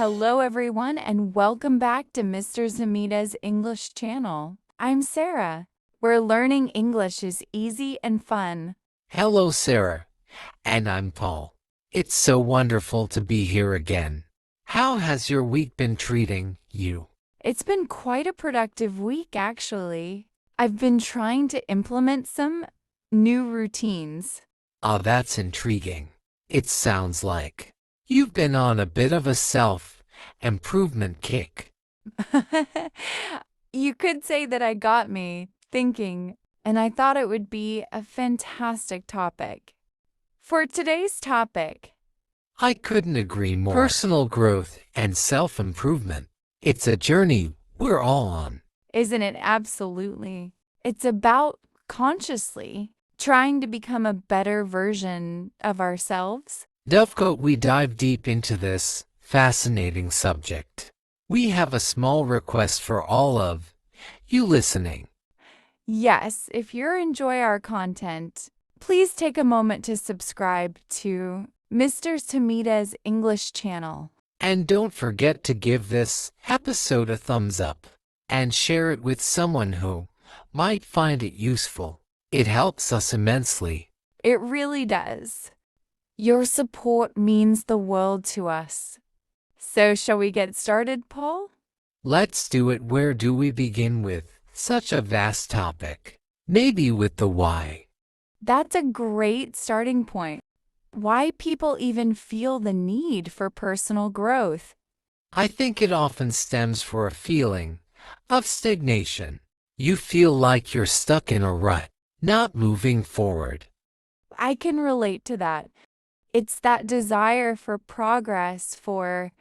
Hello, everyone, and welcome back to Mrs.Hamideh's English channel. I'm Sarah, where learning English is easy and fun. Hello, Sarah. And I'm Paul. It's so wonderful to be here again. How has your week been treating you? It's been quite a productive week, actually. I've been trying to implement some new routines. Oh, that's intriguing. It sounds like you've been on a bit of a self-improvement kick. You could say that I got me thinking, and I thought it would be a fantastic topic. For today's topic, I couldn't agree more. Personal growth and self-improvement. It's a journey we're all on. isn't it absolutely? It's about consciously trying to become a better version of ourselves. Dovecot, we dive deep into this fascinating subject. We have a small request for all of you listening. Yes, if you enjoy our content, please take a moment to subscribe to Mrs.Hamideh's English channel. And don't forget to give this episode a thumbs up and share it with someone who might find it useful. It helps us immensely. It really does. Your support means the world to us. So shall we get started, Paul? Let's do it. Where do we begin with such a vast topic? Maybe with the why. That's a great starting point. Why people even feel the need for personal growth. I think it often stems for a feeling of stagnation. You feel like you're stuck in a rut, not moving forward. I can relate to that. It's that desire for progress, for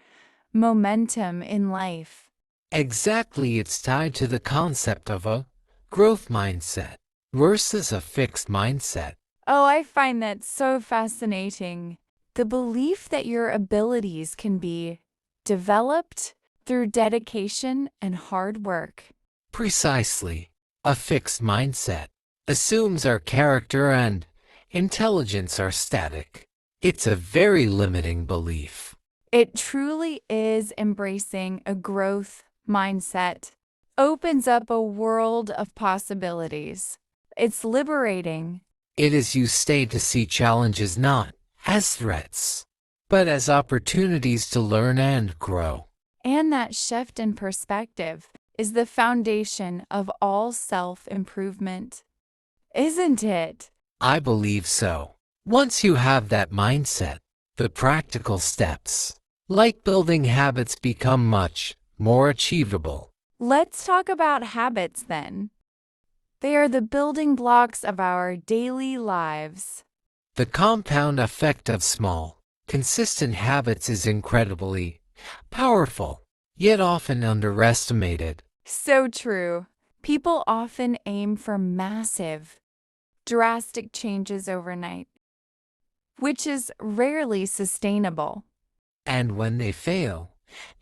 momentum in life. Exactly, it's tied to the concept of a growth mindset versus a fixed mindset. Oh, I find that so fascinating. The belief that your abilities can be developed through dedication and hard work. Precisely. A fixed mindset assumes our character and intelligence are static. It's a very limiting belief. It truly is. Embracing a growth mindset opens up a world of possibilities. It's liberating. It is you stay to see challenges not as threats, but as opportunities to learn and grow. And that shift in perspective is the foundation of all self-improvement. Isn't it? I believe so. Once you have that mindset, the practical steps, like building habits, become much more achievable. Let's talk about habits then. They are the building blocks of our daily lives. The compound effect of small, consistent habits is incredibly powerful, yet often underestimated. So true. People often aim for massive, drastic changes overnight, which is rarely sustainable. And when they fail,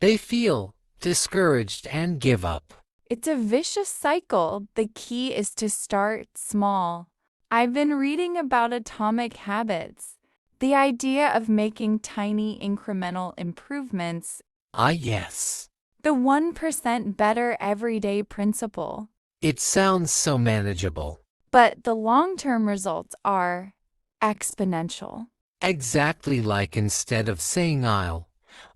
they feel discouraged and give up. It's a vicious cycle. The key is to start small. I've been reading about atomic habits, the idea of making tiny incremental improvements. Ah, yes. The 1% better everyday principle. It sounds so manageable. But the long-term results are exponential. Exactly, like instead of saying I'll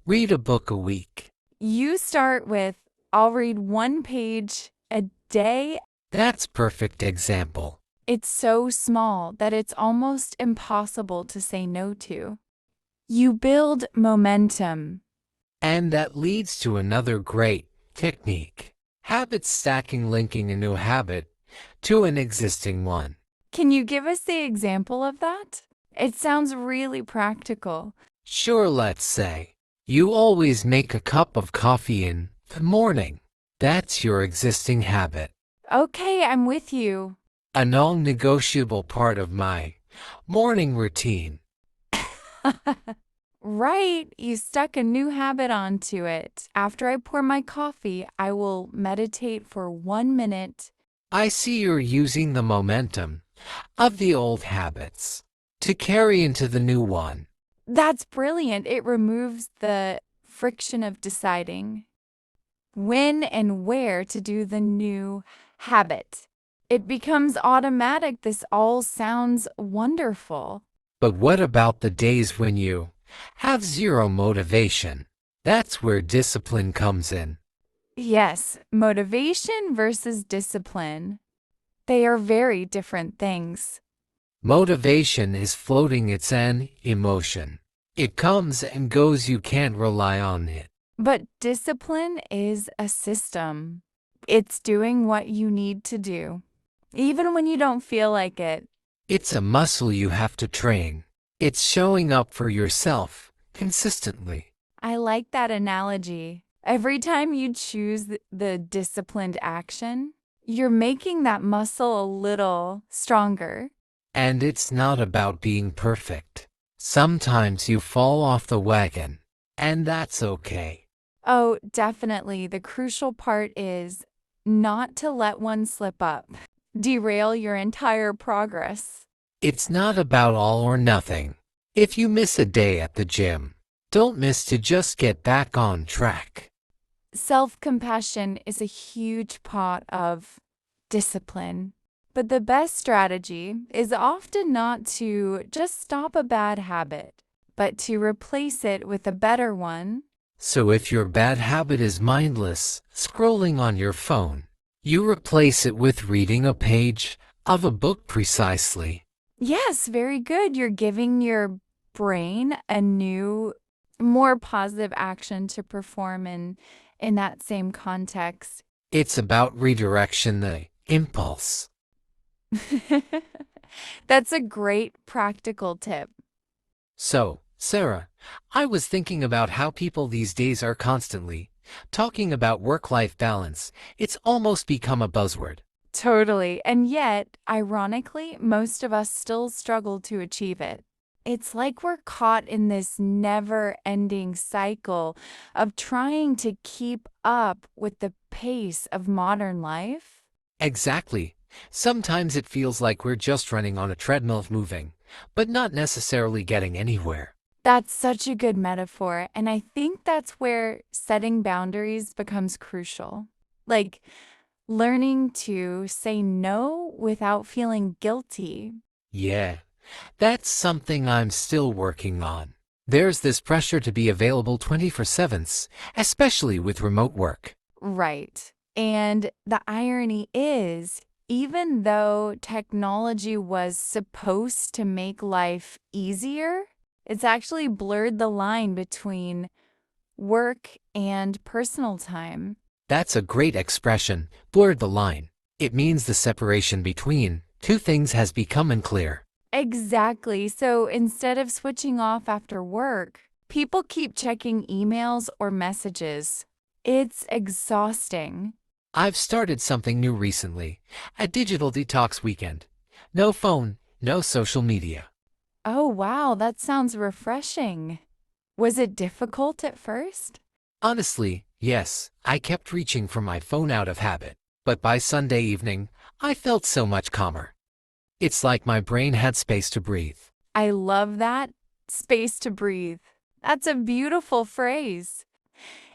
read a book a week, You start with, I'll read 1 page a day. that's perfect example. It's so small that it's almost impossible to say no to. You build momentum. And that leads to another great technique. Habit stacking, linking a new habit to an existing one. Can you give us the example of that? It sounds really practical. Sure, let's say you always make a cup of coffee in the morning. That's your existing habit. Okay, I'm with you. A non-negotiable part of my morning routine. Right, you stuck a new habit onto it. After I pour my coffee, I will meditate for 1 minute. I see you're using the momentum of the old habits to carry into the new one. That's brilliant. It removes the friction of deciding when and where to do the new habit. It becomes automatic. This all sounds wonderful. But what about the days when you have zero motivation? That's where discipline comes in. Yes, motivation versus discipline. They are very different things. Motivation is floating, it's an emotion. It comes and goes, you can't rely on it. But discipline is a system. It's doing what you need to do, even when you don't feel like it. It's a muscle you have to train. It's showing up for yourself consistently. I like that analogy. Every time you choose the disciplined action, you're making that muscle a little stronger. And it's not about being perfect. Sometimes you fall off the wagon, and that's okay. Oh, definitely. The crucial part is not to let one slip up, derail your entire progress. It's not about all or nothing. If you miss a day at the gym, don't miss to just get back on track. Self-compassion is a huge part of discipline. But the best strategy is often not to just stop a bad habit, but to replace it with a better one. So if your bad habit is mindless scrolling on your phone, you replace it with reading a page of a book precisely. Yes, very good. You're giving your brain a new, more positive action to perform in that same context. It's about redirection, the impulse. That's a great practical tip. So, Sarah, I was thinking about how people these days are constantly talking about work-life balance. It's almost become a buzzword. Totally. And yet, ironically, most of us still struggle to achieve it. It's like we're caught in this never-ending cycle of trying to keep up with the pace of modern life. Exactly. Sometimes it feels like we're just running on a treadmill of moving, but not necessarily getting anywhere. That's such a good metaphor, and I think that's where setting boundaries becomes crucial. Like learning to say no without feeling guilty. Yeah, that's something I'm still working on. There's this pressure to be available 24/7, especially with remote work. Right. And the irony is, even though technology was supposed to make life easier, it's actually blurred the line between work and personal time. That's a great expression, blurred the line. It means the separation between two things has become unclear. Exactly. So instead of switching off after work, people keep checking emails or messages. It's exhausting. I've started something new recently, a digital detox weekend. No phone, no social media. Oh, wow, that sounds refreshing. Was it difficult at first? Honestly, yes, I kept reaching for my phone out of habit, but by Sunday evening, I felt so much calmer. It's like my brain had space to breathe. I love that. Space to breathe. That's a beautiful phrase.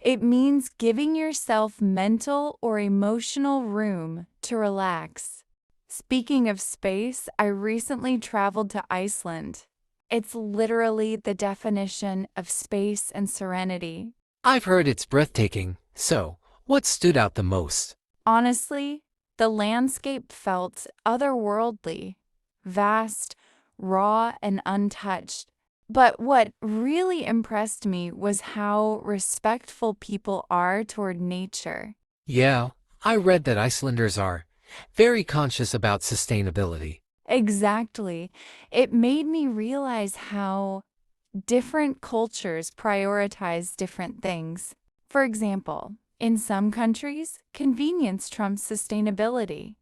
It means giving yourself mental or emotional room to relax. Speaking of space, I recently traveled to Iceland. It's literally the definition of space and serenity. I've heard it's breathtaking, so what stood out the most? Honestly, the landscape felt otherworldly, vast, raw, and untouched. But what really impressed me was how respectful people are toward nature. Yeah, I read that Icelanders are very conscious about sustainability. Exactly. It made me realize how different cultures prioritize different things. For example, in some countries, convenience trumps sustainability.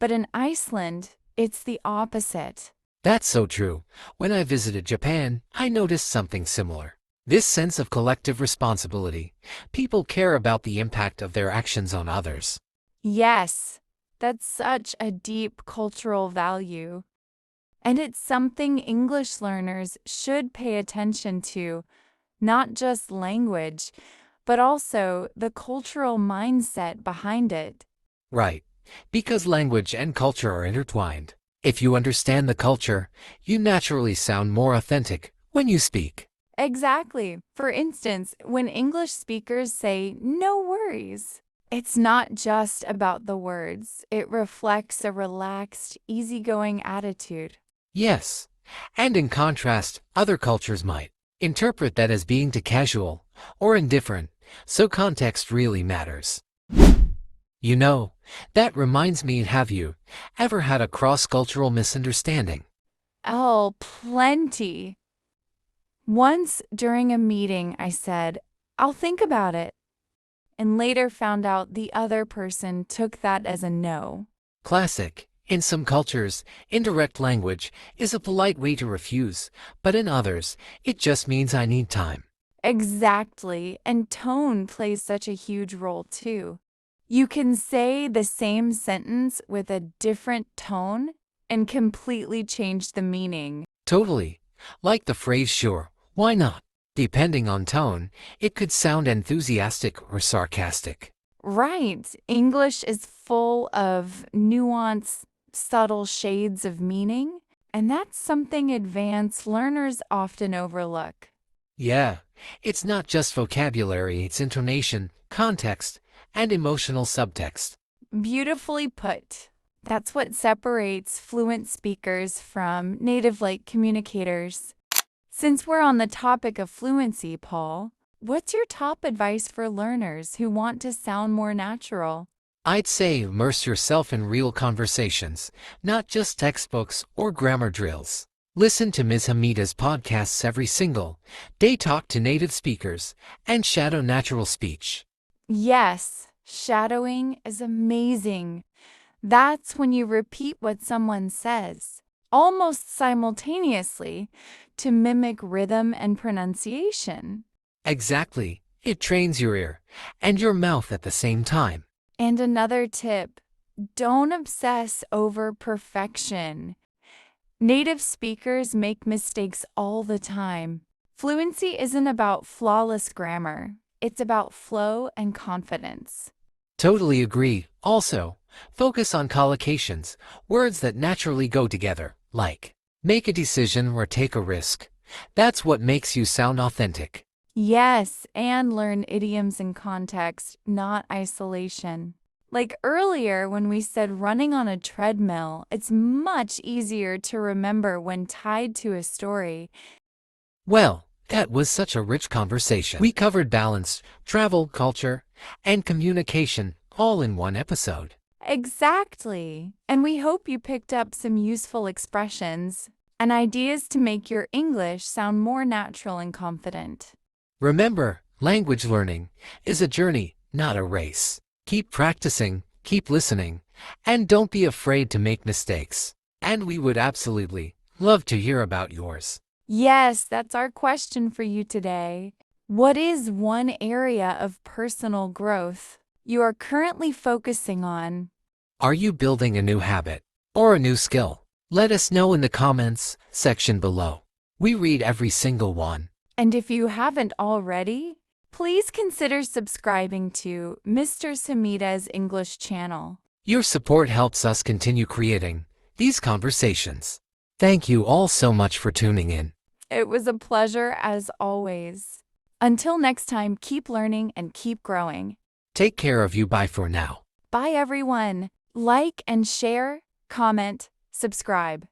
But in Iceland, it's the opposite. That's so true. When I visited Japan, I noticed something similar. This sense of collective responsibility. People care about the impact of their actions on others. Yes, that's such a deep cultural value. And it's something English learners should pay attention to, not just language, but also the cultural mindset behind it. Right. Because language and culture are intertwined. If you understand the culture, you naturally sound more authentic when you speak. Exactly. For instance, when English speakers say, "no worries," it's not just about the words. It reflects a relaxed, easygoing attitude. Yes. And in contrast, other cultures might interpret that as being too casual or indifferent, so context really matters. You know, that reminds me, have you ever had a cross-cultural misunderstanding? Oh, plenty. Once during a meeting, I said, "I'll think about it," and later found out the other person took that as a no. Classic. In some cultures, indirect language is a polite way to refuse, but in others, it just means I need time. Exactly, and tone plays such a huge role too. You can say the same sentence with a different tone and completely change the meaning. Totally. Like the phrase sure, why not? Depending on tone, it could sound enthusiastic or sarcastic. Right, English is full of nuance, subtle shades of meaning, and that's something advanced learners often overlook. Yeah, it's not just vocabulary, it's intonation, context, and emotional subtext. Beautifully put. That's what separates fluent speakers from native-like communicators. Since we're on the topic of fluency, Paul, what's your top advice for learners who want to sound more natural? I'd say immerse yourself in real conversations, not just textbooks or grammar drills. Listen to Ms. Hamideh's podcasts every single day, talk to native speakers, and shadow natural speech. Yes, shadowing is amazing. That's when you repeat what someone says, almost simultaneously, to mimic rhythm and pronunciation. Exactly. It trains your ear and your mouth at the same time. And another tip, don't obsess over perfection. Native speakers make mistakes all the time. Fluency isn't about flawless grammar, it's about flow and confidence. Totally agree. Also, focus on collocations, words that naturally go together, like make a decision or take a risk. That's what makes you sound authentic. Yes, and learn idioms in context, not isolation. Like earlier when we said running on a treadmill, it's much easier to remember when tied to a story. Well, that was such a rich conversation. We covered balance, travel, culture, and communication all in one episode. Exactly. And we hope you picked up some useful expressions and ideas to make your English sound more natural and confident. Remember, language learning is a journey, not a race. Keep practicing, keep listening, and don't be afraid to make mistakes. And we would absolutely love to hear about yours. Yes, that's our question for you today. What is one area of personal growth you are currently focusing on? Are you building a new habit or a new skill? Let us know in the comments section below. We read every single one. And if you haven't already, please consider subscribing to Mrs.Hamideh's English channel. Your support helps us continue creating these conversations. Thank you all so much for tuning in. It was a pleasure as always. Until next time, keep learning and keep growing. Take care of you. Bye for now. Bye, everyone. Like and share, comment, subscribe.